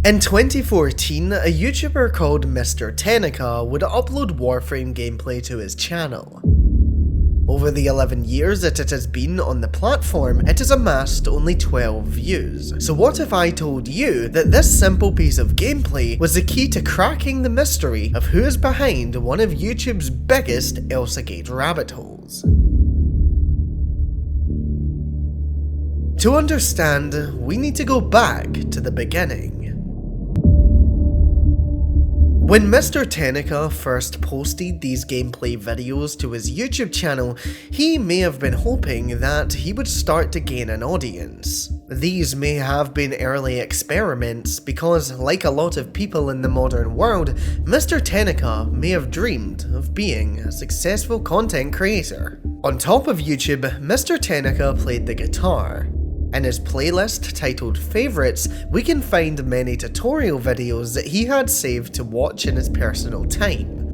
In 2014, a YouTuber called Mr. Tenica would upload Warframe gameplay to his channel. Over the 11 years that it has been on the platform, it has amassed only 12 views. So what if I told you that this simple piece of gameplay was the key to cracking the mystery of who is behind one of YouTube's biggest Elsagate rabbit holes? To understand, we need to go back to the beginning. When Mr. Tenica first posted these gameplay videos to his YouTube channel, he may have been hoping that he would start to gain an audience. These may have been early experiments because, like a lot of people in the modern world, Mr. Tenica may have dreamed of being a successful content creator. On top of YouTube, Mr. Tenica played the guitar. In his playlist titled Favorites, we can find many tutorial videos that he had saved to watch in his personal time.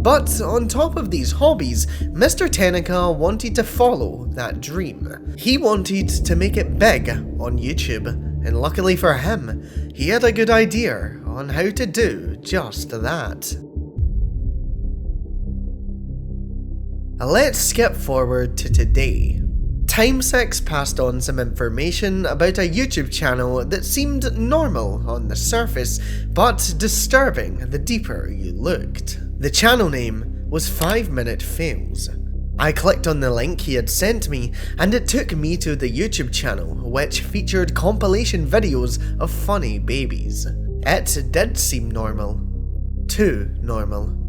But on top of these hobbies, Mr. Tenica wanted to follow that dream. He wanted to make it big on YouTube, and luckily for him, he had a good idea on how to do just that. Let's skip forward to today. Time6 passed on some information about a YouTube channel that seemed normal on the surface, but disturbing the deeper you looked. The channel name was 5 Minute Fails. I clicked on the link he had sent me, and it took me to the YouTube channel, which featured compilation videos of funny babies. It did seem normal. Too normal.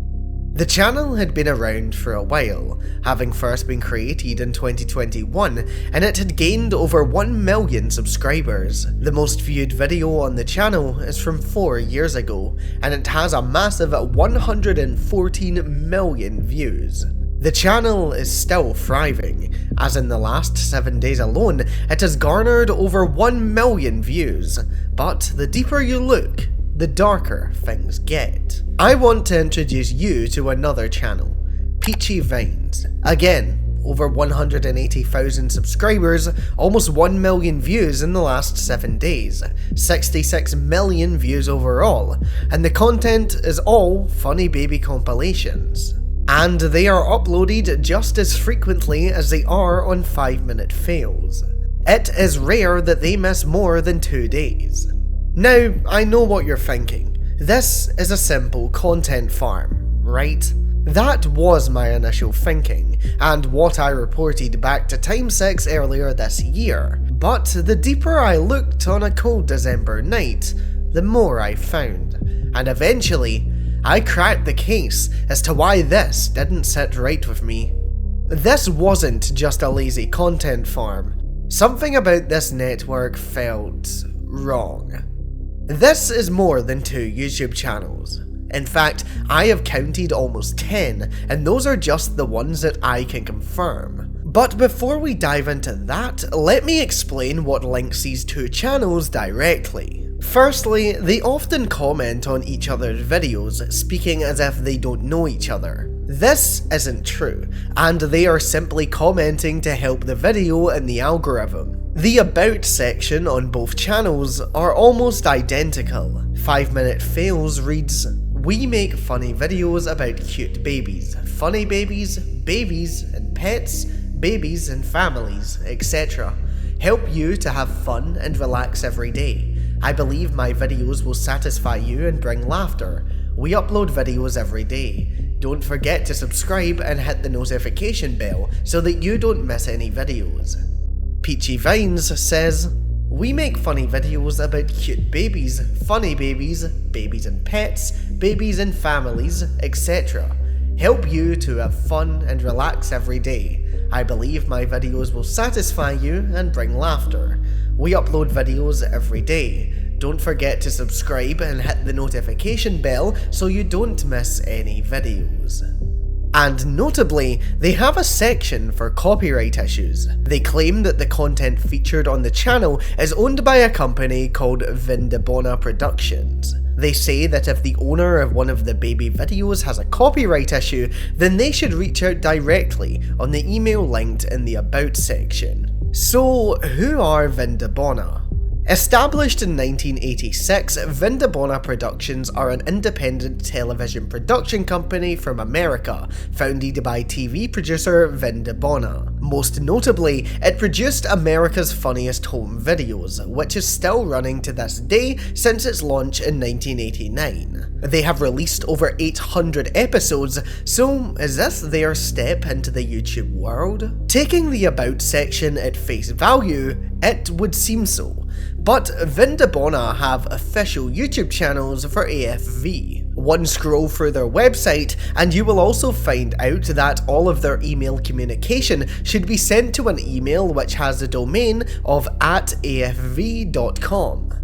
The channel had been around for a while, having first been created in 2021, and it had gained over 1 million subscribers. The most viewed video on the channel is from 4 years ago, and it has a massive 114 million views. The channel is still thriving, as in the last 7 days alone, it has garnered over 1 million views, but the deeper you look, the darker things get. I want to introduce you to another channel, Peachy Vines. Again, over 180,000 subscribers, almost 1 million views in the last 7 days, 66 million views overall, and the content is all funny baby compilations. And they are uploaded just as frequently as they are on 5 Minute Fails. It is rare that they miss more than 2 days. Now, I know what you're thinking. This is a simple content farm, right? That was my initial thinking, and what I reported back to Time6 earlier this year. But the deeper I looked on a cold December night, the more I found. And eventually, I cracked the case as to why this didn't sit right with me. This wasn't just a lazy content farm. Something about this network felt wrong. This is more than 2 YouTube channels. In fact, I have counted almost 10, and those are just the ones that I can confirm. But before we dive into that, let me explain what links these 2 channels directly. Firstly, they often comment on each other's videos, speaking as if they don't know each other. This isn't true, and they are simply commenting to help the video in the algorithm. The About section on both channels are almost identical. 5 Minute Fails reads, "We make funny videos about cute babies, funny babies, babies and pets, babies and families, etc. Help you to have fun and relax every day. I believe my videos will satisfy you and bring laughter. We upload videos every day. Don't forget to subscribe and hit the notification bell so that you don't miss any videos." Peachy Vines says, "We make funny videos about cute babies, funny babies, babies and pets, babies and families, etc. Help you to have fun and relax every day. I believe my videos will satisfy you and bring laughter. We upload videos every day. Don't forget to subscribe and hit the notification bell so you don't miss any videos." And notably, they have a section for copyright issues. They claim that the content featured on the channel is owned by a company called Vindabona Productions. They say that if the owner of one of the baby videos has a copyright issue, then they should reach out directly on the email linked in the About section. So, who are Vindabona? Established in 1986, Vindabona Productions are an independent television production company from America, founded by TV producer Vindabona. Most notably, it produced America's Funniest Home Videos, which is still running to this day since its launch in 1989. They have released over 800 episodes, so is this their step into the YouTube world? Taking the About section at face value, it would seem so. But Vindabona have official YouTube channels for AFV. One scroll through their website and you will also find out that all of their email communication should be sent to an email which has the domain of @afv.com.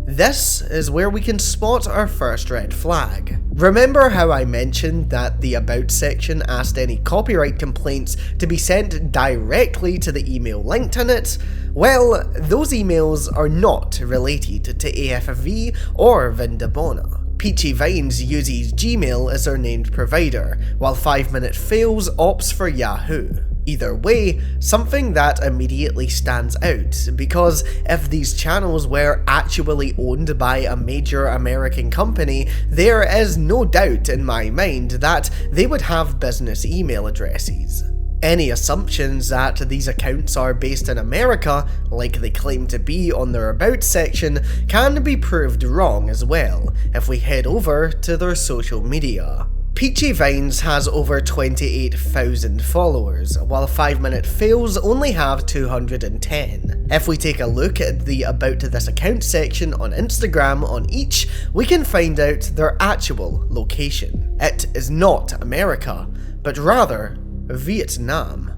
This is where we can spot our first red flag. Remember how I mentioned that the About section asked any copyright complaints to be sent directly to the email linked in it? Well, those emails are not related to AFV or Vindabona. Peachy Vines uses Gmail as their named provider, while 5 Minute Fails opts for Yahoo. Either way, something that immediately stands out, because if these channels were actually owned by a major American company, there is no doubt in my mind that they would have business email addresses. Any assumptions that these accounts are based in America, like they claim to be on their About section, can be proved wrong as well, if we head over to their social media. Peachy Vines has over 28,000 followers, while 5 Minute Fails only have 210. If we take a look at the About This Account section on Instagram on each, we can find out their actual location. It is not America, but rather Vietnam.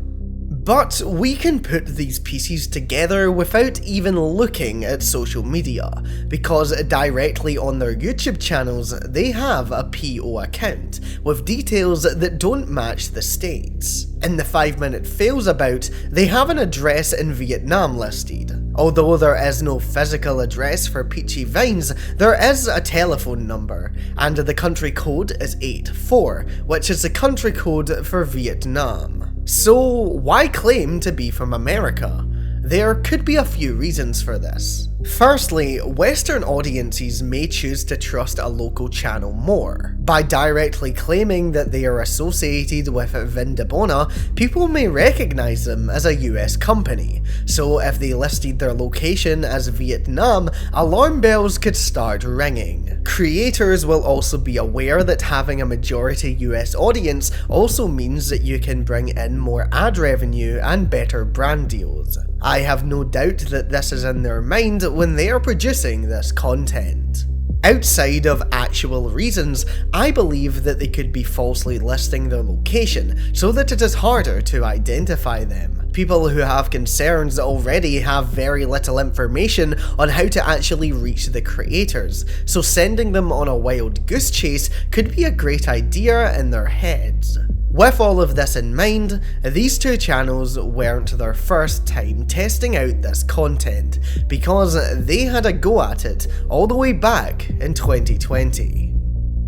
But we can put these pieces together without even looking at social media, because directly on their YouTube channels they have a PO account, with details that don't match the states. In the 5 Minute Fails About, they have an address in Vietnam listed. Although there is no physical address for Peachy Vines, there is a telephone number, and the country code is 84, which is the country code for Vietnam. So why claim to be from America? There could be a few reasons for this. Firstly, Western audiences may choose to trust a local channel more. By directly claiming that they are associated with Vindabona, people may recognize them as a US company, so if they listed their location as Vietnam, alarm bells could start ringing. Creators will also be aware that having a majority US audience also means that you can bring in more ad revenue and better brand deals. I have no doubt that this is in their mind when they are producing this content. Outside of actual reasons, I believe that they could be falsely listing their location so that it is harder to identify them. People who have concerns already have very little information on how to actually reach the creators, so sending them on a wild goose chase could be a great idea in their heads. With all of this in mind, these two channels weren't their first time testing out this content, because they had a go at it all the way back in 2020.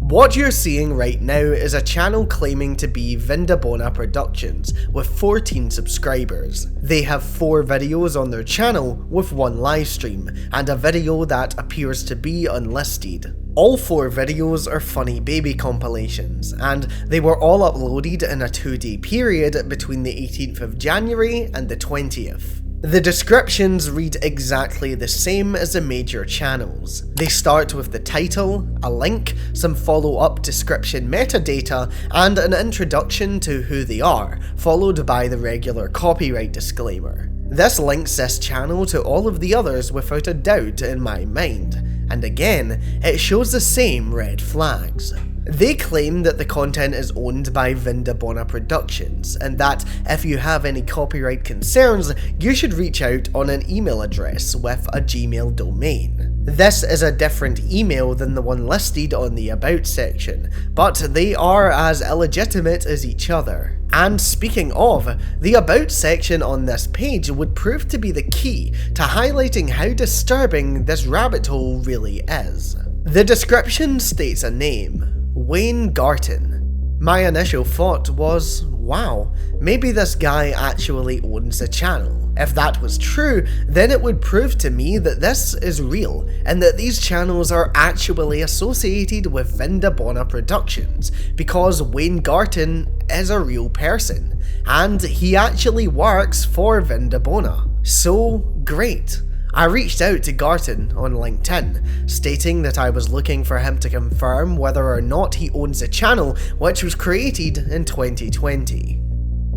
What you're seeing right now is a channel claiming to be Vindabona Productions with 14 subscribers. They have 4 videos on their channel with 1 livestream and a video that appears to be unlisted. All 4 videos are funny baby compilations, and they were all uploaded in a 2-day period between the 18th of January and the 20th. The descriptions read exactly the same as the major channels. They start with the title, a link, some follow-up description metadata, and an introduction to who they are, followed by the regular copyright disclaimer. This links this channel to all of the others without a doubt in my mind, and again, it shows the same red flags. They claim that the content is owned by Vindabona Productions, and that if you have any copyright concerns, you should reach out on an email address with a Gmail domain. This is a different email than the one listed on the About section, but they are as illegitimate as each other. And speaking of, the About section on this page would prove to be the key to highlighting how disturbing this rabbit hole really is. The description states a name, Wayne Garton. My initial thought was, wow, maybe this guy actually owns the channel. If that was true, then it would prove to me that this is real, and that these channels are actually associated with Vindabona Productions, because Wayne Garton is a real person, and he actually works for Vindabona. So, great. I reached out to Garton on LinkedIn, stating that I was looking for him to confirm whether or not he owns a channel which was created in 2020.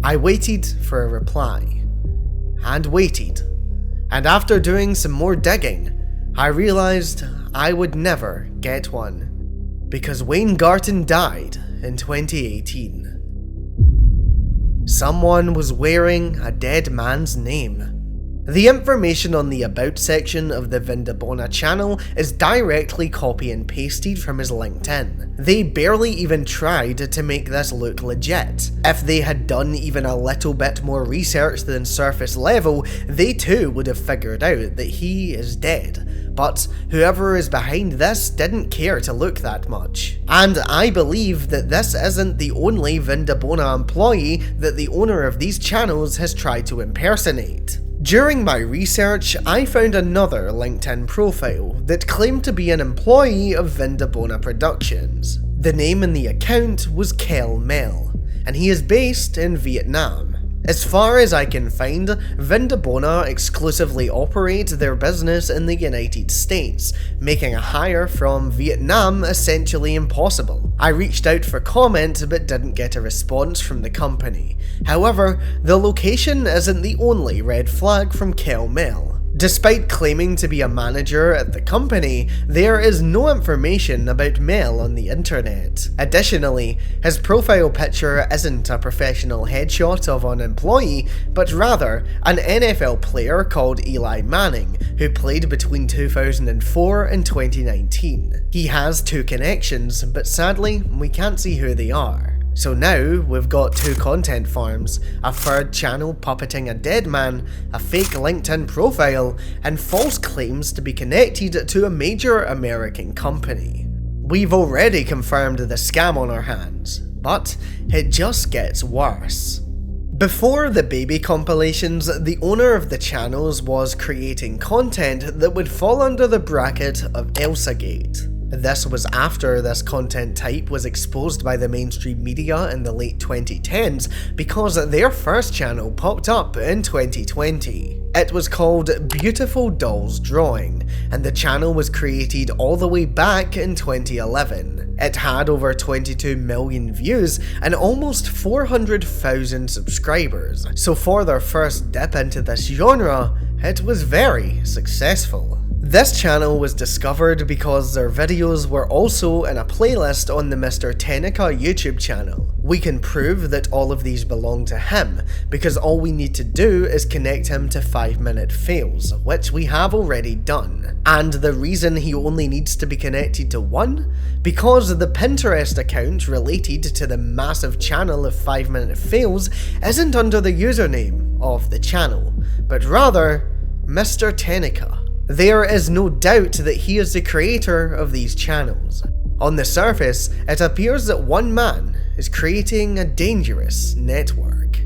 I waited for a reply. And waited. And after doing some more digging, I realised I would never get one. Because Wayne Garton died in 2018. Someone was wearing a dead man's name. The information on the About section of the Vindabona channel is directly copy and pasted from his LinkedIn. They barely even tried to make this look legit. If they had done even a little bit more research than surface level, they too would have figured out that he is dead. But whoever is behind this didn't care to look that much. And I believe that this isn't the only Vindabona employee that the owner of these channels has tried to impersonate. During my research, I found another LinkedIn profile that claimed to be an employee of Vindabona Productions. The name in the account was Kel Mel, and he is based in Vietnam. As far as I can find, Vindabona exclusively operate their business in the United States, making a hire from Vietnam essentially impossible. I reached out for comment but didn't get a response from the company. However, the location isn't the only red flag from Kel Mel. Despite claiming to be a manager at the company, there is no information about Mel on the internet. Additionally, his profile picture isn't a professional headshot of an employee, but rather an NFL player called Eli Manning, who played between 2004 and 2019. He has 2 connections, but sadly, we can't see who they are. So now, we've got 2 content farms, a third channel puppeting a dead man, a fake LinkedIn profile, and false claims to be connected to a major American company. We've already confirmed the scam on our hands, but it just gets worse. Before the baby compilations, the owner of the channels was creating content that would fall under the bracket of Elsagate. This was after this content type was exposed by the mainstream media in the late 2010s because their first channel popped up in 2020. It was called Beautiful Dolls Drawing, and the channel was created all the way back in 2011. It had over 22 million views and almost 400,000 subscribers, so for their first dip into this genre, it was very successful. This channel was discovered because their videos were also in a playlist on the Mr. Tenica YouTube channel. We can prove that all of these belong to him, because all we need to do is connect him to 5-minute fails, which we have already done. And the reason he only needs to be connected to one? Because the Pinterest account related to the massive channel of 5-minute fails isn't under the username of the channel, but rather Mr. Tenica. There is no doubt that he is the creator of these channels. On the surface, it appears that one man is creating a dangerous network.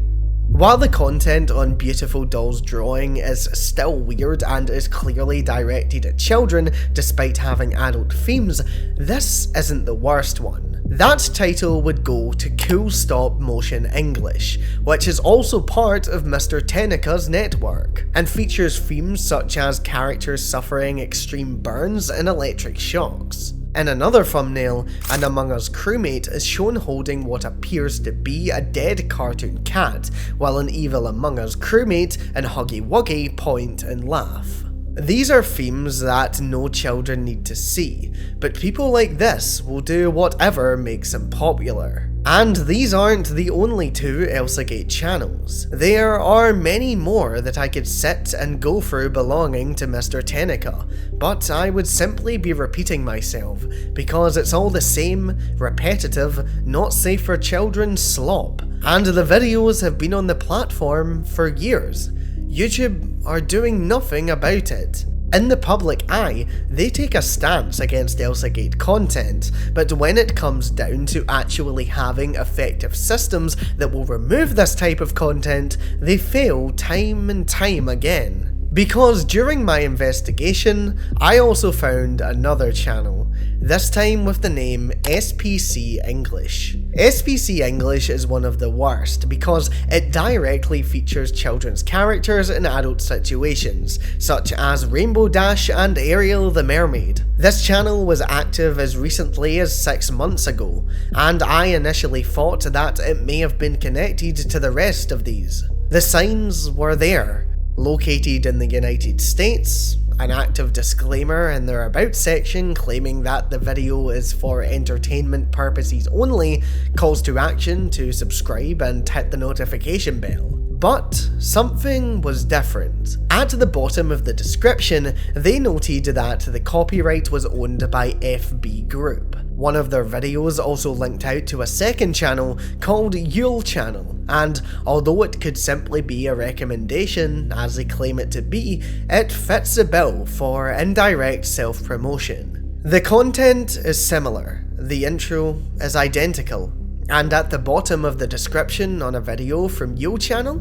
While the content on Beautiful Dolls Drawing is still weird and is clearly directed at children despite having adult themes, this isn't the worst one. That title would go to Cool Stop Motion English, which is also part of Mr. Tenica's network, and features themes such as characters suffering extreme burns and electric shocks. In another thumbnail, an Among Us crewmate is shown holding what appears to be a dead cartoon cat, while an evil Among Us crewmate and Huggy Wuggy point and laugh. These are themes that no children need to see, but people like this will do whatever makes them popular. And these aren't the only 2 Elsagate channels. There are many more that I could sit and go through belonging to Mr. Tenica, but I would simply be repeating myself, because it's all the same, repetitive, not safe for children slop, and the videos have been on the platform for years. YouTube are doing nothing about it. In the public eye, they take a stance against Elsagate content, but when it comes down to actually having effective systems that will remove this type of content, they fail time and time again. Because during my investigation, I also found another channel, this time with the name SPC English. SPC English is one of the worst because it directly features children's characters in adult situations, such as Rainbow Dash and Ariel the Mermaid. This channel was active as recently as 6 months ago, and I initially thought that it may have been connected to the rest of these. The signs were there. Located in the United States, an active disclaimer in their About section claiming that the video is for entertainment purposes only, calls to action to subscribe and hit the notification bell. But something was different. At the bottom of the description, they noted that the copyright was owned by FB Group. One of their videos also linked out to a second channel called Yule Channel, and although it could simply be a recommendation, as they claim it to be, it fits the bill for indirect self-promotion. The content is similar, the intro is identical, and at the bottom of the description on a video from Yule Channel,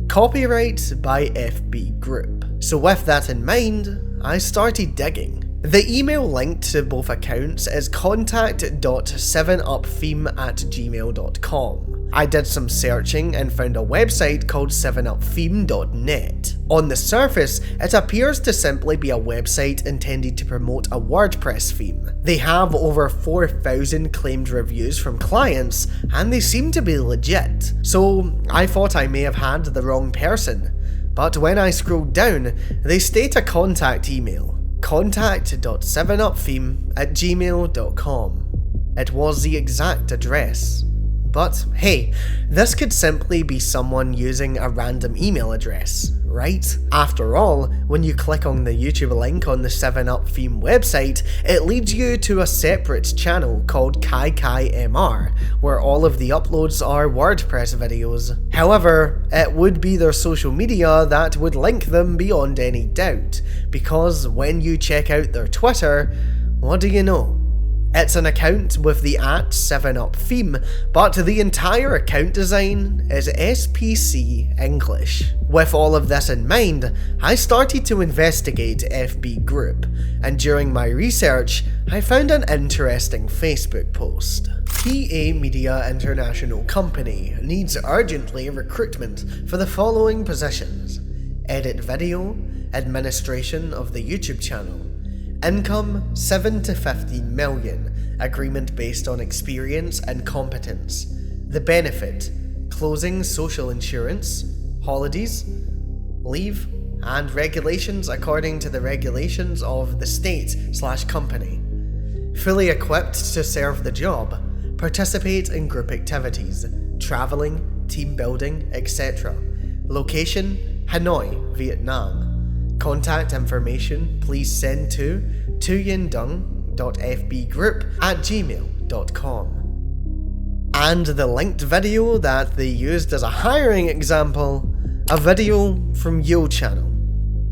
copyright by FB Group. So with that in mind, I started digging. The email linked to both accounts is contact.7uptheme@gmail.com. I did some searching and found a website called 7uptheme.net. On the surface, it appears to simply be a website intended to promote a WordPress theme. They have over 4,000 claimed reviews from clients, and they seem to be legit, so I thought I may have had the wrong person. But when I scrolled down, they state a contact email. contact.7uptheme@gmail.com. It was the exact address. But hey, this could simply be someone using a random email address, right? After all, when you click on the YouTube link on the 7up Theme website, it leads you to a separate channel called KaiKaiMR, where all of the uploads are WordPress videos. However, it would be their social media that would link them beyond any doubt, because when you check out their Twitter, what do you know? It's an account with the @7uptheme, but the entire account design is SPC English. With all of this in mind, I started to investigate FB Group, and during my research, I found an interesting Facebook post. TA Media International Company needs urgently recruitment for the following positions: edit video, administration of the YouTube channel. Income 7 to 15 million, agreement based on experience and competence. The benefit: closing social insurance, holidays, leave, and regulations according to the regulations of the state/company. Fully equipped to serve the job, participate in group activities, traveling, team building, etc. Location: Hanoi, Vietnam. Contact information please send to tuyendung.fbgroup@gmail.com. And the linked video that they used as a hiring example, a video from Yule Channel.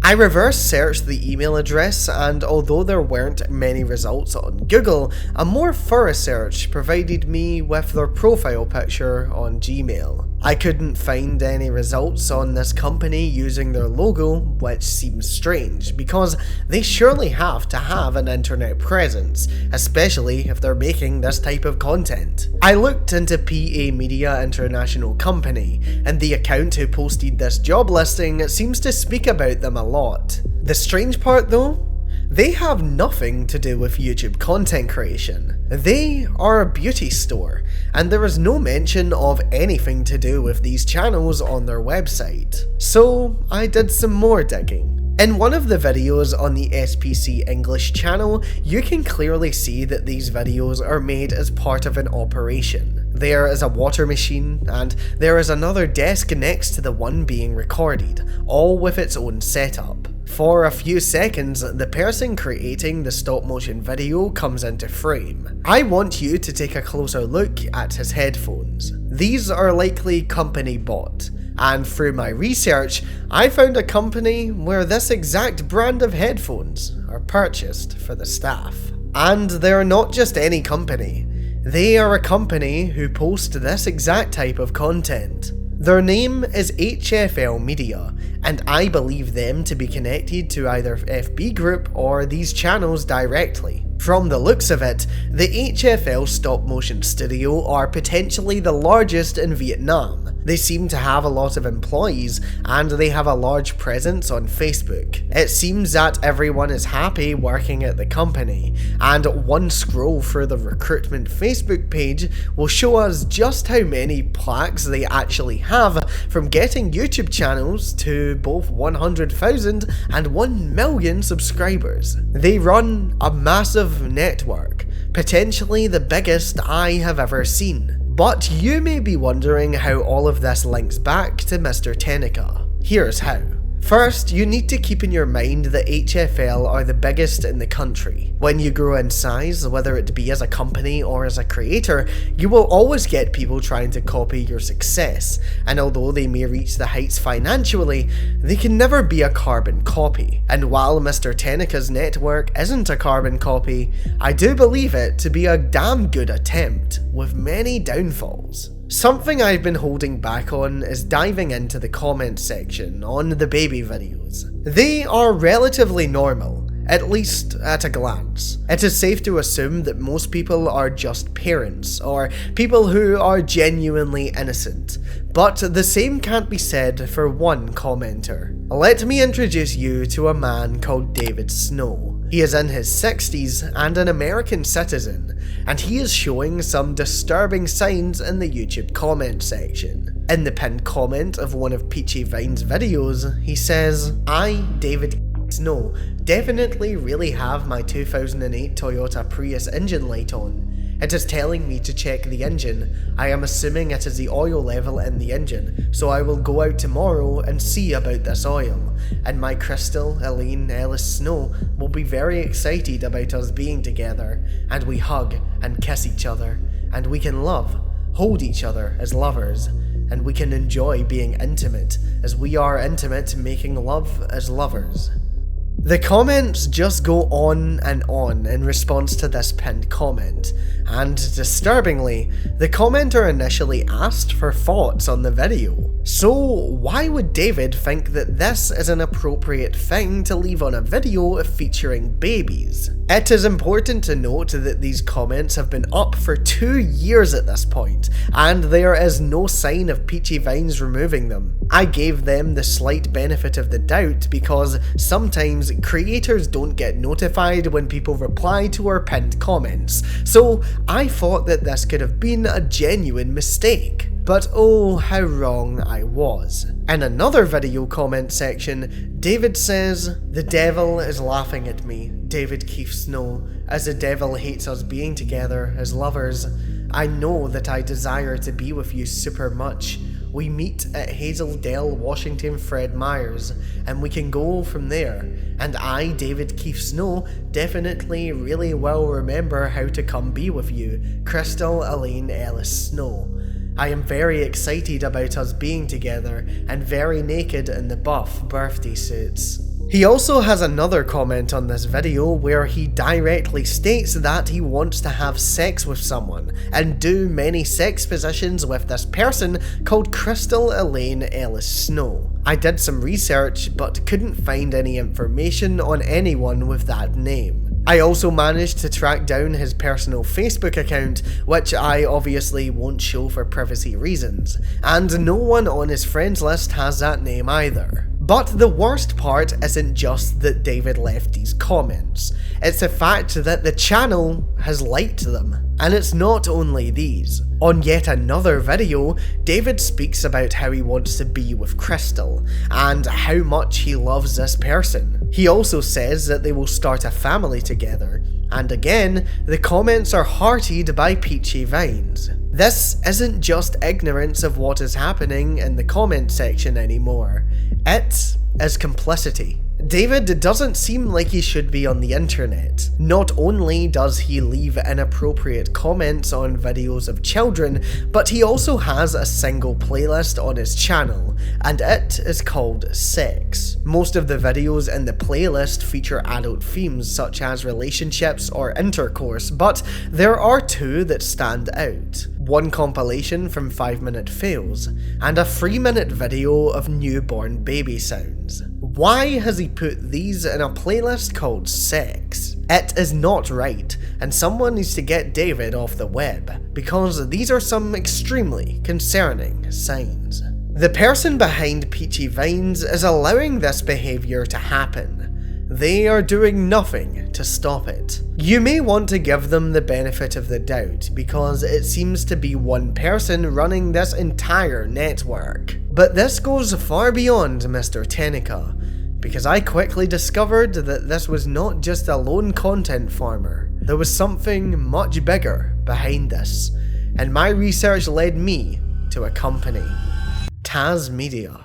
I reverse searched the email address, and although there weren't many results on Google, a more thorough search provided me with their profile picture on Gmail. I couldn't find any results on this company using their logo, which seems strange, because they surely have to have an internet presence, especially if they're making this type of content. I looked into PA Media International Company, and the account who posted this job listing seems to speak about them a lot. The strange part though? They have nothing to do with YouTube content creation. They are a beauty store, and there is no mention of anything to do with these channels on their website. So I did some more digging. In one of the videos on the SPC English channel, you can clearly see that these videos are made as part of an operation. There is a water machine, and there is another desk next to the one being recorded, all with its own setup. For a few seconds, the person creating the stop motion video comes into frame. I want you to take a closer look at his headphones. These are likely company bought, and through my research, I found a company where this exact brand of headphones are purchased for the staff. And they're not just any company. They are a company who post this exact type of content. Their name is HFL Media, and I believe them to be connected to either FB Group or these channels directly. From the looks of it, the HFL stop motion studio are potentially the largest in Vietnam. They seem to have a lot of employees, and they have a large presence on Facebook. It seems that everyone is happy working at the company, and one scroll through the recruitment Facebook page will show us just how many plaques they actually have, from getting YouTube channels to both 100,000 and 1 million subscribers. They run a massive network, potentially the biggest I have ever seen. But you may be wondering how all of this links back to Mr. Tenica. Here's how. First, you need to keep in your mind that HFL are the biggest in the country. When you grow in size, whether it be as a company or as a creator, you will always get people trying to copy your success, and although they may reach the heights financially, they can never be a carbon copy. And while Mr. Tenica's network isn't a carbon copy, I do believe it to be a damn good attempt, with many downfalls. Something I've been holding back on is diving into the comments section on the baby videos. They are relatively normal, at least at a glance. It is safe to assume that most people are just parents, or people who are genuinely innocent. But the same can't be said for one commenter. Let me introduce you to a man called David Snow. He is in his 60s and an American citizen, and he is showing some disturbing signs in the YouTube comment section. In the pinned comment of one of Peachy Vine's videos, he says, "I, David Snow, definitely really have my 2008 Toyota Prius engine light on. It is telling me to check the engine. I am assuming it is the oil level in the engine, so I will go out tomorrow and see about this oil. And my Crystal, Elaine, Ellis Snow will be very excited about us being together, and we hug and kiss each other, and we can love, hold each other as lovers, and we can enjoy being intimate as we are intimate making love as lovers." The comments just go on in response to this pinned comment, and disturbingly, the commenter initially asked for thoughts on the video. So why would David think that this is an appropriate thing to leave on a video featuring babies? It is important to note that these comments have been up for 2 years at this point, and there is no sign of Peachy Vines removing them. I gave them the slight benefit of the doubt because sometimes creators don't get notified when people reply to our pinned comments, so I thought that this could have been a genuine mistake. But oh, how wrong I was. In another video comment section, David says, "The devil is laughing at me, David Keith Snow, as the devil hates us being together as lovers. I know that I desire to be with you super much. We meet at Hazeldale, Washington, Fred Myers, and we can go from there. And I, David Keith Snow, definitely really well remember how to come be with you, Crystal Elaine Ellis Snow. I am very excited about us being together and very naked in the buff birthday suits." He also has another comment on this video where he directly states that he wants to have sex with someone and do many sex positions with this person called Crystal Elaine Ellis Snow. I did some research but couldn't find any information on anyone with that name. I also managed to track down his personal Facebook account, which I obviously won't show for privacy reasons, and no one on his friends list has that name either. But the worst part isn't just that David left these comments, it's the fact that the channel has liked them. And it's not only these. On yet another video, David speaks about how he wants to be with Crystal, and how much he loves this person. He also says that they will start a family together, and again, the comments are hearted by Peachy Vines. This isn't just ignorance of what is happening in the comment section anymore, it is complicity. David doesn't seem like he should be on the internet. Not only does he leave inappropriate comments on videos of children, but he also has a single playlist on his channel, and it is called Sex. Most of the videos in the playlist feature adult themes such as relationships or intercourse, but there are two that stand out. One compilation from 5-minute fails, and a 3-minute video of newborn baby sounds. Why has he put these in a playlist called Sex? It is not right, and someone needs to get David off the web, because these are some extremely concerning signs. The person behind Peachy Vines is allowing this behaviour to happen. They are doing nothing to stop it. You may want to give them the benefit of the doubt because it seems to be one person running this entire network. But this goes far beyond Mr. Tenica, because I quickly discovered that this was not just a lone content farmer. There was something much bigger behind this, and my research led me to a company, TAS Media.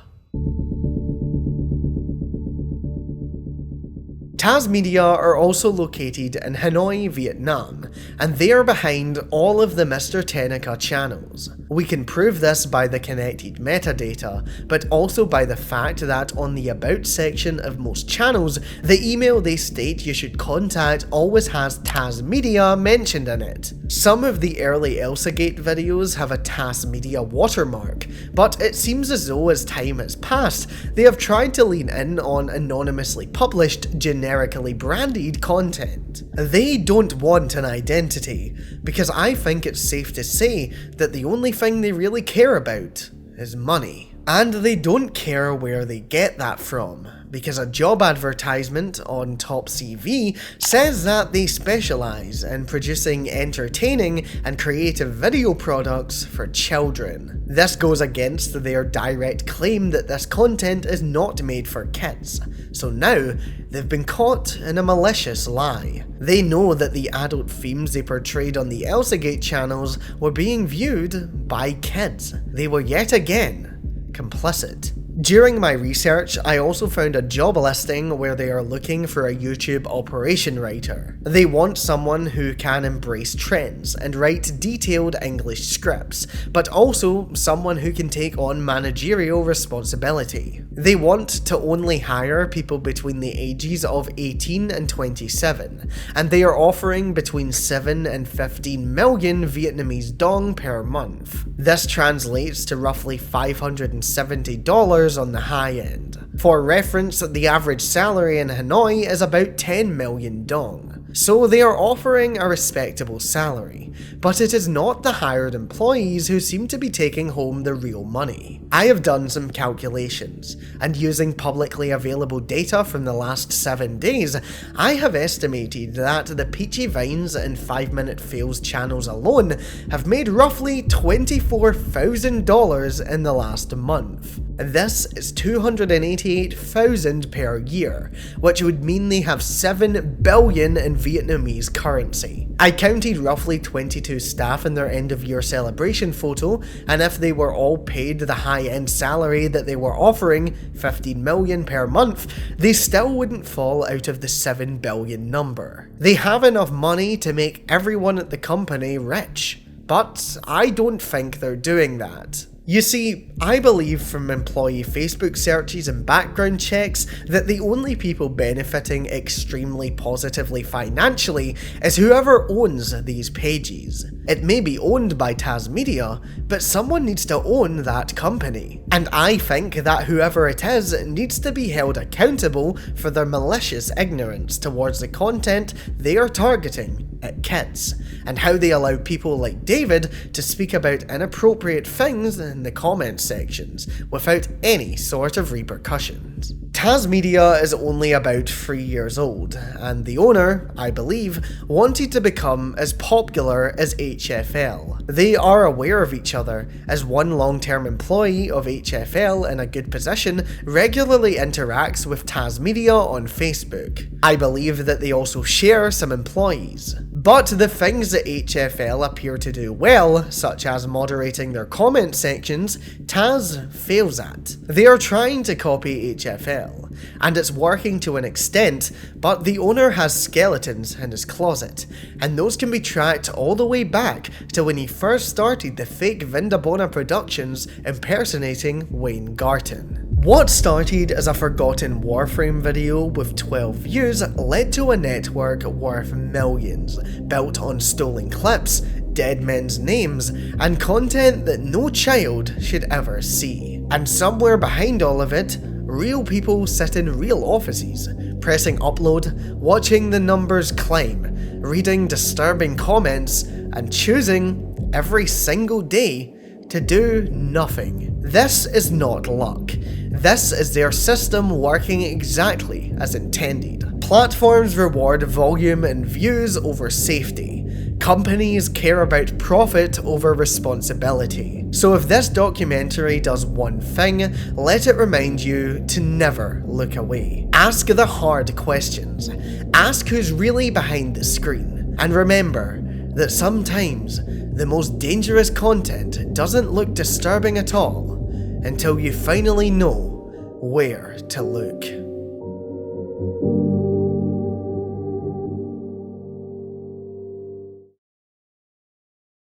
TAS Media are also located in Hanoi, Vietnam, and they are behind all of the Mr. Tenica channels. We can prove this by the connected metadata, but also by the fact that on the About section of most channels, the email they state you should contact always has TAS Media mentioned in it. Some of the early Elsagate videos have a TAS Media watermark, but it seems as though as time has passed, they have tried to lean in on anonymously published, generically branded content. They don't want an identity, because I think it's safe to say that the only thing they really care about is money. And they don't care where they get that from, because a job advertisement on Top CV says that they specialise in producing entertaining and creative video products for children. This goes against their direct claim that this content is not made for kids, so now they've been caught in a malicious lie. They know that the adult themes they portrayed on the Elsagate channels were being viewed by kids. They were yet again complicit. During my research, I also found a job listing where they are looking for a YouTube operation writer. They want someone who can embrace trends and write detailed English scripts, but also someone who can take on managerial responsibility. They want to only hire people between the ages of 18 and 27, and they are offering between 7 and 15 million Vietnamese dong per month. This translates to roughly $570 on the high end. For reference, the average salary in Hanoi is about 10 million dong. So they are offering a respectable salary, but it is not the hired employees who seem to be taking home the real money. I have done some calculations, and using publicly available data from the last 7 days, I have estimated that the Peachy Vines and 5-minute fails channels alone have made roughly $24,000 in the last month. This is $288,000 per year, which would mean they have 7 billion in Vietnamese currency. I counted roughly 22 staff in their end of year celebration photo, and if they were all paid the high-end salary that they were offering, 15 million per month, they still wouldn't fall out of the 7 billion number. They have enough money to make everyone at the company rich, but I don't think they're doing that. You see, I believe from employee Facebook searches and background checks that the only people benefiting extremely positively financially is whoever owns these pages. It may be owned by TAS Media, but someone needs to own that company. And I think that whoever it is needs to be held accountable for their malicious ignorance towards the content they are targeting at kids, and how they allow people like David to speak about inappropriate things in the comment sections without any sort of repercussions. TAS Media is only about 3 years old, and the owner, I believe, wanted to become as popular as HFL. They are aware of each other, as one long-term employee of HFL in a good position regularly interacts with TAS Media on Facebook. I believe that they also share some employees. But the things that HFL appear to do well, such as moderating their comment sections, TAS fails at. They are trying to copy HFL, and it's working to an extent, but the owner has skeletons in his closet, and those can be tracked all the way back to when he first started the fake Vindabona Productions impersonating Wayne Garton. What started as a forgotten Warframe video with 12 views led to a network worth millions, built on stolen clips, dead men's names, and content that no child should ever see. And somewhere behind all of it, real people sit in real offices, pressing upload, watching the numbers climb, reading disturbing comments, and choosing every single day to do nothing. This is not luck. This is their system working exactly as intended. Platforms reward volume and views over safety. Companies care about profit over responsibility. So if this documentary does one thing, let it remind you to never look away. Ask the hard questions. Ask who's really behind the screen. And remember that sometimes the most dangerous content doesn't look disturbing at all until you finally know where to look.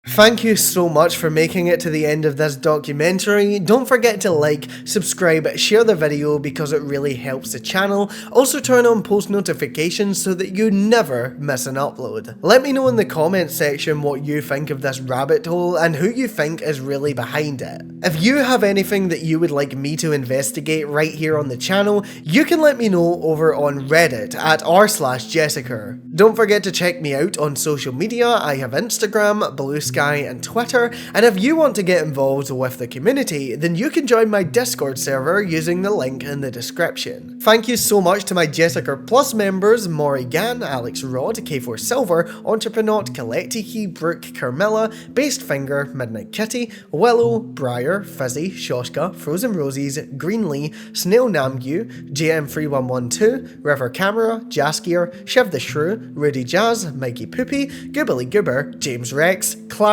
Thank you so much for making it to the end of this documentary. Don't forget to like, subscribe, share the video because it really helps the channel. Also turn on post notifications so that you never miss an upload. Let me know in the comments section what you think of this rabbit hole and who you think is really behind it. If you have anything that you would like me to investigate right here on the channel, you can let me know over on Reddit at r/Jessicur. Don't forget to check me out on social media. I have Instagram, Blue Sky, and Twitter, and if you want to get involved with the community, then you can join my Discord server using the link in the description. Thank you so much to my Jessicur Plus members Maury Gann, Alex Rod, K4 Silver, Entreprenaut, Collectiki, Brooke, Carmilla, Based Finger, Midnight Kitty, Willow, Briar, Fizzy, Shoshka, Frozen Roses, Greenlee, Snail Namgu, JM3112, River Camera, Jaskier, Shiv the Shrew, Rudy Jazz, Mikey Poopy, Goobly Goober, James Rex, Clara,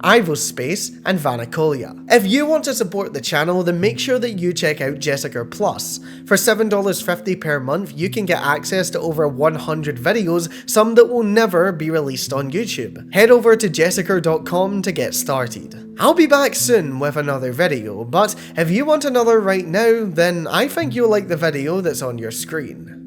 Ivo Space, and Vanacolia. If you want to support the channel, then make sure that you check out Jessicur Plus. For $7.50 per month, you can get access to over 100 videos, some that will never be released on YouTube. Head over to jessicur.com to get started. I'll be back soon with another video, but if you want another right now, then I think you'll like the video that's on your screen.